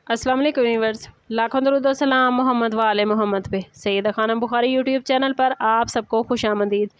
अस्सलाम वालेकुम व्यूअर्स, लाखों दरूद व सलाम मोहम्मद वाले मोहम्मद पे। सैयदा खानम बुखारी यूट्यूब चैनल पर आप सबको खुशामदीद।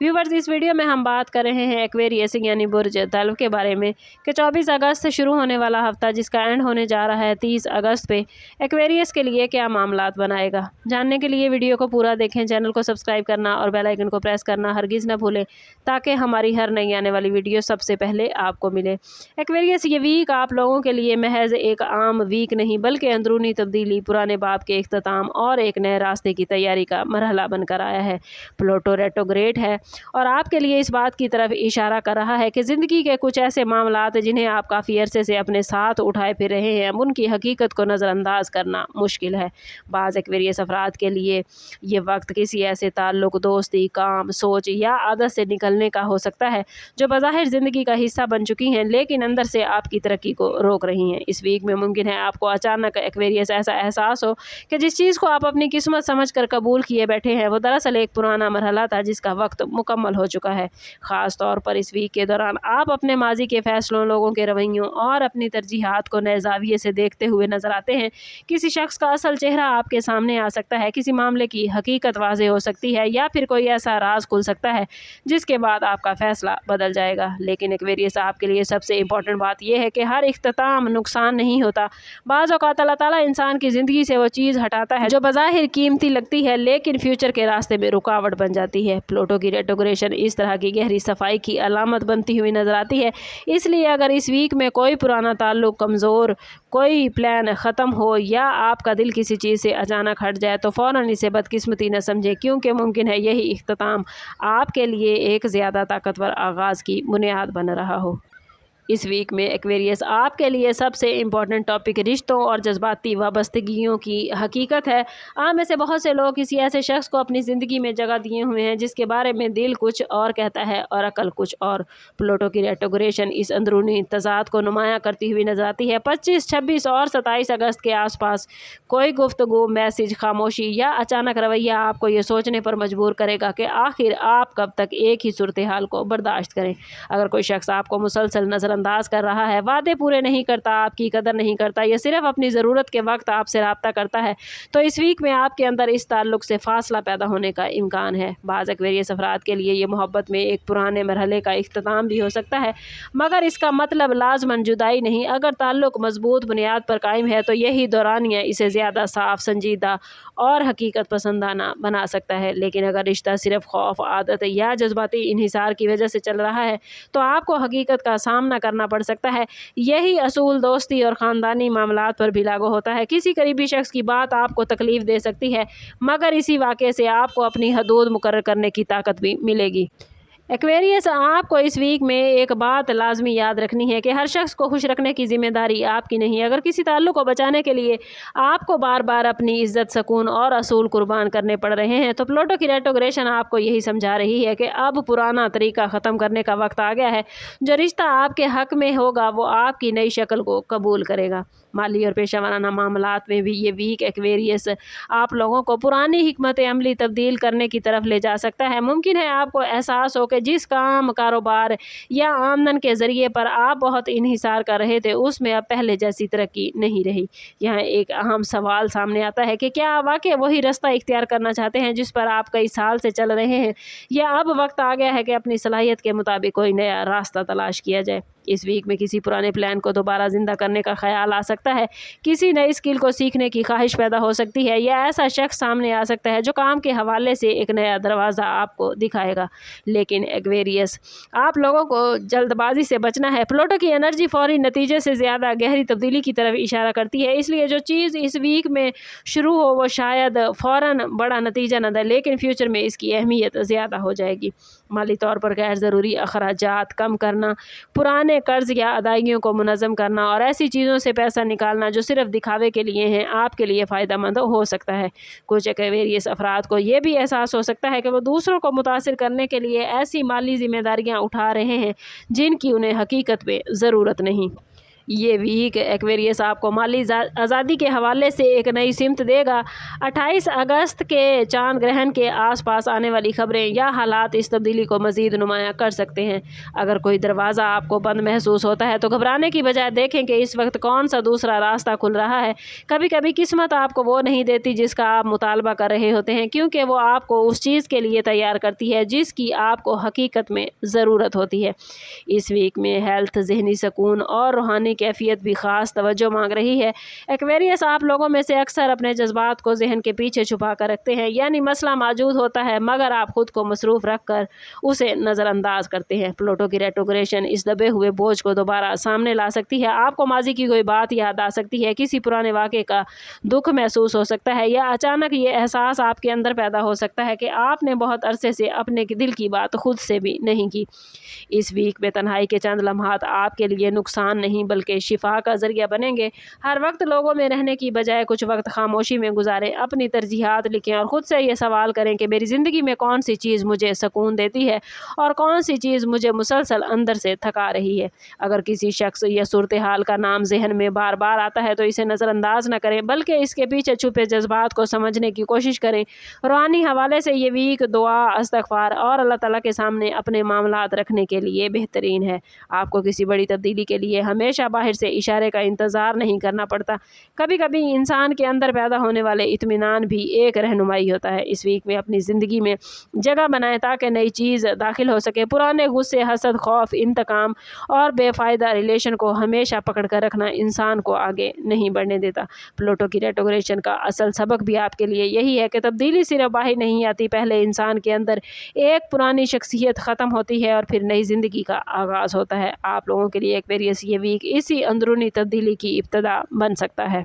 व्यूअर्स, इस वीडियो में हम बात कर रहे हैं एक्वेरियस यानी बुर्ज तल्व के बारे में कि 24 अगस्त से शुरू होने वाला हफ्ता जिसका एंड होने जा रहा है 30 अगस्त पे एक्वेरियस के लिए क्या मामलात बनाएगा। जानने के लिए वीडियो को पूरा देखें, चैनल को सब्सक्राइब करना और बेल आइकन को प्रेस करना हरगिज़ न भूलें ताकि हमारी हर नई आने वाली वीडियो सबसे पहले आपको मिले। एक्वेरियस ये वीक आप लोगों के लिए महज एक आम वीक नहीं बल्कि अंदरूनी तब्दीली, पुराने बाब के इख्तिताम और एक नए रास्ते की तैयारी का मरहला बनकर आया है। प्लूटो रेट्रोग्रेड है और आपके लिए इस बात की तरफ इशारा कर रहा है कि ज़िंदगी के कुछ ऐसे मामलात जिन्हें आप काफ़ी अरसे से अपने साथ उठाए फिर रहे हैं, उनकी हकीकत को नज़रअंदाज करना मुश्किल है। बाज़ एक्वेरियस अफराद के लिए ये वक्त किसी ऐसे ताल्लुक़, दोस्ती, काम, सोच या आदत से निकलने का हो सकता है जो बज़ाहिर ज़िंदगी का हिस्सा बन चुकी हैं लेकिन अंदर से आपकी तरक्की को रोक रही हैं। इस वीक में मुमकिन है आपको अचानक एक्वेरियस ऐसा एहसास हो कि जिस चीज़ को आप अपनी किस्मत समझकर कबूल किए बैठे हैं वो दरअसल एक पुराना मरहला था जिसका वक्त मुकम्मल हो चुका है। ख़ास तौर पर इस वीक के दौरान आप अपने माजी के फ़ैसलों, लोगों के रवैयों और अपनी तरजीहात को नए ज़ाविये से देखते हुए नज़र आते हैं। किसी शख्स का असल चेहरा आपके सामने आ सकता है, किसी मामले की हकीकत वाज़ेह हो सकती है या फिर कोई ऐसा राज खुल सकता है जिसके बाद आपका फ़ैसला बदल जाएगा। लेकिन एक्वेरियस आपके लिए सबसे इम्पॉर्टेंट बात यह है कि हर इख्तिताम नुकसान नहीं होता। बाज़ औक़ात अल्लाह ताला इंसान की ज़िंदगी से वो चीज़ हटाता है जो बज़ाहिर कीमती लगती है लेकिन फ्यूचर के रास्ते में रुकावट बन जाती है। प्लूटो की रेट्रोग्रेशन इस तरह की गहरी सफाई की अलामत बनती हुई नज़र आती है। इसलिए अगर इस वीक में कोई पुराना ताल्लुक़ कमज़ोर, कोई प्लान ख़त्म हो या आपका दिल किसी चीज़ से अचानक हट जाए तो फ़ौरन इसे बदकिस्मती न समझें, क्योंकि मुमकिन है यही इख्तिताम आपके लिए एक ज़्यादा ताकतवर आगाज़ की बुनियाद बन रहा हो। इस वीक में एक्वेरियस आपके लिए सबसे इम्पॉर्टेंट टॉपिक रिश्तों और जज्बाती वाबस्तगियों की हकीकत है। आप में से बहुत से लोग किसी ऐसे शख्स को अपनी ज़िंदगी में जगह दिए हुए हैं जिसके बारे में दिल कुछ और कहता है और अकल कुछ और। प्लूटो की रेट्रोग्रेशन इस अंदरूनी तज़ाद को नुमायाँ करती हुई नजर आती है। 25, 26 और 27 अगस्त के आसपास कोई गुफ्तगू, मैसेज, खामोशी या अचानक रवैया आपको ये सोचने पर मजबूर करेगा कि आखिर आप कब तक एक ही सूरत हाल को बर्दाश्त करें। अगर कोई शख्स आपको मुसलसल नज़रअंदाज कर रहा है, वादे पूरे नहीं करता, आपकी कदर नहीं करता या सिर्फ अपनी ज़रूरत के वक्त आपसे रब्ता करता है तो इस वीक में आपके अंदर इस ताल्लुक़ से फासला पैदा होने का इम्कान है। बाज़ एक्वेरियस अफराद के लिए ये मोहब्बत में एक पुराने मरहले का इख्तिताम भी हो सकता है, मगर इसका मतलब लाज़मन जुदाई नहीं। अगर ताल्लुक़ मजबूत बुनियाद पर कायम है तो यही दौरानिया इसे ज़्यादा साफ, संजीदा और हकीकत पसंदाना बना सकता है। लेकिन अगर रिश्ता सिर्फ खौफ, आदत या जज्बाती इन्हिसार की वजह से चल रहा है तो आपको हकीकत का सामना करना पड़ सकता है। यही असूल दोस्ती और ख़ानदानी मामलात पर भी लागू होता है। किसी करीबी शख्स की बात आपको तकलीफ़ दे सकती है मगर इसी वाक़े से आपको अपनी हदूद मुकर्रर करने की ताकत भी मिलेगी। एक्वेरियस, आपको इस वीक में एक बात लाजमी याद रखनी है कि हर शख्स को खुश रखने की ज़िम्मेदारी आपकी नहीं। अगर किसी ताल्लुक़ को बचाने के लिए आपको बार बार अपनी इज़्ज़त, सुकून और असूल कुर्बान करने पड़ रहे हैं तो प्लूटो की रेट्रोग्रेशन आपको यही समझा रही है कि अब पुराना तरीका ख़त्म करने का वक्त आ गया है। जो रिश्ता आपके हक़ में होगा वो आपकी नई शक्ल को कबूल करेगा। माली और पेशा वाराना मामलात में भी ये वीक एक्वेरियस आप लोगों को पुरानी हिकमत अमली तब्दील करने की तरफ ले जा सकता है। मुमकिन है आपको एहसास हो कि जिस काम, कारोबार या आमदन के ज़रिए पर आप बहुत इन्हिसार कर रहे थे उसमें अब पहले जैसी तरक्की नहीं रही। यहाँ एक अहम सवाल सामने आता है कि क्या वाकई वही रास्ता इख्तियार करना चाहते हैं जिस पर आप कई साल से चल रहे हैं, या अब वक्त आ गया है कि अपनी सलाहियत के मुताबिक कोई नया रास्ता तलाश किया जाए। इस वीक में किसी पुराने प्लान को दोबारा ज़िंदा करने का ख्याल आ सकता है, किसी नई स्किल को सीखने की ख्वाहिश पैदा हो सकती है या ऐसा शख्स सामने आ सकता है जो काम के हवाले से एक नया दरवाज़ा आपको दिखाएगा। लेकिन एक्वेरियस, आप लोगों को जल्दबाजी से बचना है। प्लूटो की एनर्जी फौरी नतीजे से ज़्यादा गहरी तब्दीली की तरफ इशारा करती है, इसलिए जो चीज़ इस वीक में शुरू हो वो शायद फ़ौरन बड़ा नतीजा न दे लेकिन फ्यूचर में इसकी अहमियत ज़्यादा हो जाएगी। माली तौर पर गैर ज़रूरी अखराजात कम करना, पुराने कर्ज या अदायगियों को मुनज़्ज़म करना और ऐसी चीज़ों से पैसा निकालना जो सिर्फ दिखावे के लिए हैं आपके लिए फ़ायदेमंद हो सकता है। कुछ एक्वेरियस अफराद को ये भी एहसास हो सकता है कि वो दूसरों को मुतासिर करने के लिए ऐसी माली ज़िम्मेदारियाँ उठा रहे हैं जिनकी उन्हें हकीकत में ज़रूरत नहीं। ये वीक एक्वेरियस आपको माली आज़ादी के हवाले से एक नई सिमत देगा। 28 अगस्त के चांद ग्रहण के आसपास आने वाली खबरें या हालात इस तब्दीली को मज़ीद नुमायाँ कर सकते हैं। अगर कोई दरवाज़ा आपको बंद महसूस होता है तो घबराने की बजाय देखें कि इस वक्त कौन सा दूसरा रास्ता खुल रहा है। कभी कभी किस्मत आपको वो नहीं देती जिसका आप मुतालबा कर रहे होते हैं, क्योंकि वो आपको उस चीज़ के लिए तैयार करती है जिसकी आपको हकीकत में ज़रूरत होती है। इस वीक में हेल्थ, ज़हनी सुकून और रूहानी कैफियत भी ख़ास तवज्जो मांग रही है। एक्वेरियस आप लोगों में से अक्सर अपने जज्बात को जहन के पीछे छुपा कर रखते हैं, यानी मसला मौजूद होता है मगर आप खुद को मसरूफ़ रख कर उसे नज़रअंदाज करते हैं। प्लूटो की रेट्रोग्रेशन इस दबे हुए बोझ को दोबारा सामने ला सकती है। आपको माजी की कोई बात याद आ सकती है, किसी पुराने वाक़े का दुख महसूस हो सकता है, या अचानक ये एहसास आपके अंदर पैदा हो सकता है कि आपने बहुत अरसे से अपने दिल की बात खुद से भी नहीं की। इस वीक में तन्हाई के चंद लम्हात आपके लिए नुकसान नहीं बल्कि शिफा का ज़रिया बनेंगे। हर वक्त लोगों में रहने की बजाय कुछ वक्त खामोशी में गुजारें, अपनी तरजीहात लिखें और ख़ुद से ये सवाल करें कि मेरी ज़िंदगी में कौन सी चीज़ मुझे सुकून देती है और कौन सी चीज़ मुझे मुसलसल अंदर से थका रही है। अगर किसी शख्स या सूरत हाल का नाम जहन में बार बार आता है तो इसे नज़रअंदाज न करें बल्कि इसके पीछे छुपे जज्बात को समझने की कोशिश करें। रूहानी हवाले से ये वीक दुआ, इस्तिग़फ़ार और अल्लाह ताला के सामने अपने मामलात रखने के लिए बेहतरीन है। आपको किसी बड़ी तब्दीली के लिए हमेशा बाहर से इशारे का इंतज़ार नहीं करना पड़ता। कभी कभी इंसान के अंदर पैदा होने वाले इत्मीनान भी एक रहनुमाई होता है। इस वीक में अपनी ज़िंदगी में जगह बनाएं ताकि नई चीज़ दाखिल हो सके। पुराने गुस्से, हसद, खौफ, इंतकाम और बेफ़ायदा रिलेशन को हमेशा पकड़ कर रखना इंसान को आगे नहीं बढ़ने देता। प्लूटो की रेट्रोग्रेशन का असल सबक भी आपके लिए यही है कि तब्दीली सिर्फ बाहर नहीं आती, पहले इंसान के अंदर एक पुरानी शख्सियत ख़त्म होती है और फिर नई ज़िंदगी का आगाज़ होता है। आप लोगों के लिए एक्वेरियस ये वीक इसी अंदरूनी तब्दीली की इब्तिदा बन सकता है।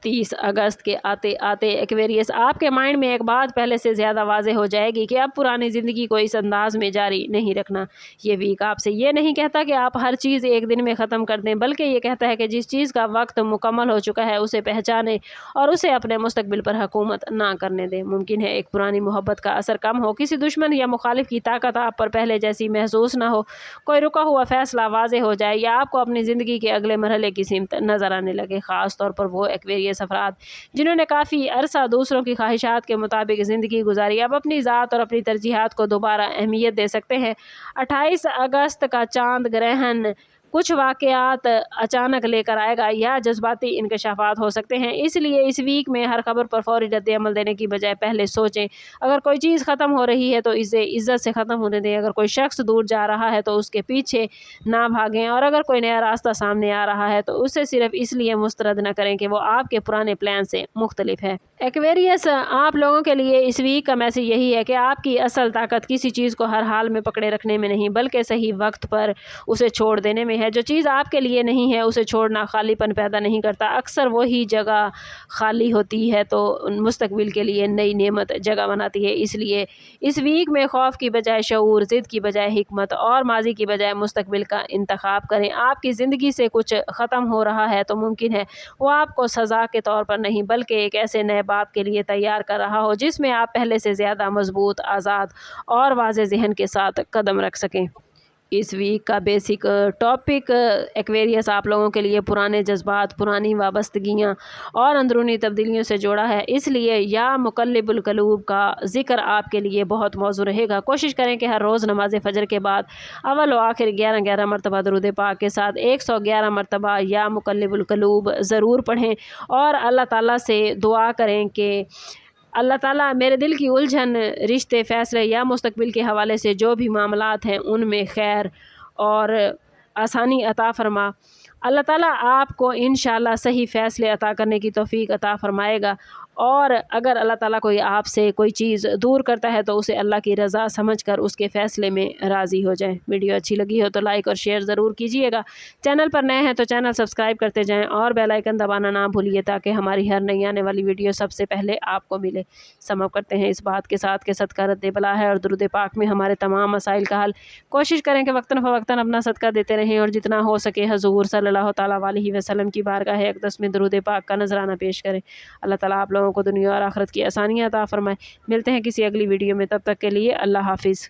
30 अगस्त के आते आते एक्वेरियस आपके माइंड में एक बात पहले से ज़्यादा वाज़ेह हो जाएगी कि अब पुरानी ज़िंदगी को इस अंदाज में जारी नहीं रखना। ये वीक आपसे ये नहीं कहता कि आप हर चीज़ एक दिन में ख़त्म कर दें, बल्कि ये कहता है कि जिस चीज़ का वक्त मुकम्मल हो चुका है उसे पहचानें और उसे अपने मुस्तकबिल पर हुकूमत ना करने दें। मुमकिन है एक पुरानी मोहब्बत का असर कम हो, किसी दुश्मन या मुखालिफ की ताकत आप पर पहले जैसी महसूस ना हो, कोई रुका हुआ फ़ैसला वाज़ेह हो जाए या आपको अपनी ज़िंदगी के अगले मरहले की सिमत नज़र आने लगे। ख़ास तौर पर वो एक्वेरियस अफराद जिन्होंने काफ़ी अरसा दूसरों की ख्वाहिशात के मुताबिक ज़िंदगी गुजारी, अब अपनी ज़ात और अपनी तरजीहात को दोबारा अहमियत दे सकते हैं। 28 अगस्त का चांद ग्रहण कुछ वाक़यात अचानक लेकर आएगा या जज्बाती इंकशाफात हो सकते हैं, इसलिए इस वीक में हर खबर पर फौरी रद्द-ए-अमल देने की बजाय पहले सोचें। अगर कोई चीज़ ख़त्म हो रही है तो इसे इज़्ज़त से ख़त्म होने दें। अगर कोई शख्स दूर जा रहा है तो उसके पीछे ना भागें और अगर कोई नया रास्ता सामने आ रहा है तो उसे सिर्फ इसलिए मुस्तरद न करें कि वो आपके पुराने प्लान से मुख्तलिफ है। एक्वेरियस आप लोगों के लिए इस वीक का मैसेज यही है कि आपकी असल ताकत किसी चीज़ को हर हाल में पकड़े रखने में नहीं बल्कि सही वक्त पर उसे छोड़ देने में है। जो चीज़ आपके लिए नहीं है उसे छोड़ना खालीपन पैदा नहीं करता, अक्सर वही जगह खाली होती है तो मुस्तकबिल के लिए नई नेमत जगह बनाती है। इसलिए इस वीक में खौफ की बजाय शऊर, ज़िद की बजाय हिकमत और माजी की बजाय मुस्तकबिल का इंतखाब करें। आपकी ज़िंदगी से कुछ ख़त्म हो रहा है तो मुमकिन है वो आपको सज़ा के तौर पर नहीं बल्कि एक ऐसे नए बाप के लिए तैयार कर रहा हो जिसमें आप पहले से ज़्यादा मजबूत, आज़ाद और वाज़े ज़हन के साथ कदम रख सकें। इस वीक का बेसिक टॉपिक एक्वेरियस आप लोगों के लिए पुराने जज्बात, पुरानी वाबस्तगियाँ और अंदरूनी तब्दीलियों से जोड़ा है, इसलिए या मुकल्लिबुल क़ुलूब का ज़िक्र आपके लिए बहुत मौजू रहेगा। कोशिश करें कि हर रोज़ नमाज फ़जर के बाद अव्वल व आखिर 11-11 मरतबा दुरूद पाक के साथ 111 मरतबा या मुकल्लिबुल क़ुलूब ज़रूर पढ़ें और अल्लाह ताला से दुआ करें कि अल्लाह ताला मेरे दिल की उलझन, रिश्ते, फ़ैसले या मुस्तकबिल के हवाले से जो भी मामलात हैं उनमें खैर और आसानी अता फ़रमा। अल्लाह ताला आपको इंशाअल्लाह सही फ़ैसले अता करने की तौफ़ीक अता फ़रमाएगा। और अगर अल्लाह ताला कोई आपसे कोई चीज़ दूर करता है तो उसे अल्लाह की रज़ा समझकर उसके फ़ैसले में राज़ी हो जाएं। वीडियो अच्छी लगी हो तो लाइक और शेयर ज़रूर कीजिएगा। चैनल पर नए हैं तो चैनल सब्सक्राइब करते जाएं और बेल आइकन दबाना ना भूलिए ताकि हमारी हर नई आने वाली वीडियो सबसे पहले आपको मिले। सम अप करते हैं इस बात के साथ कि सदका रद्द बला है और दुरूद पाक में हमारे तमाम मसाइल का हल। कोशिश करें कि वक्तन फ़वक्तन अपना सदका देते रहें और जितना हो सके हज़ूर सल्लल्लाहु तआला अलैहि वसल्लम की बारगाह अक़दस में दुरूद पाक का नजराना पेश करें। अल्लाह ताला आप लोगों को दुनिया और आखिरत की आसानियाँ अता फ़रमाए। मिलते हैं किसी अगली वीडियो में, तब तक के लिए अल्लाह हाफ़िज़।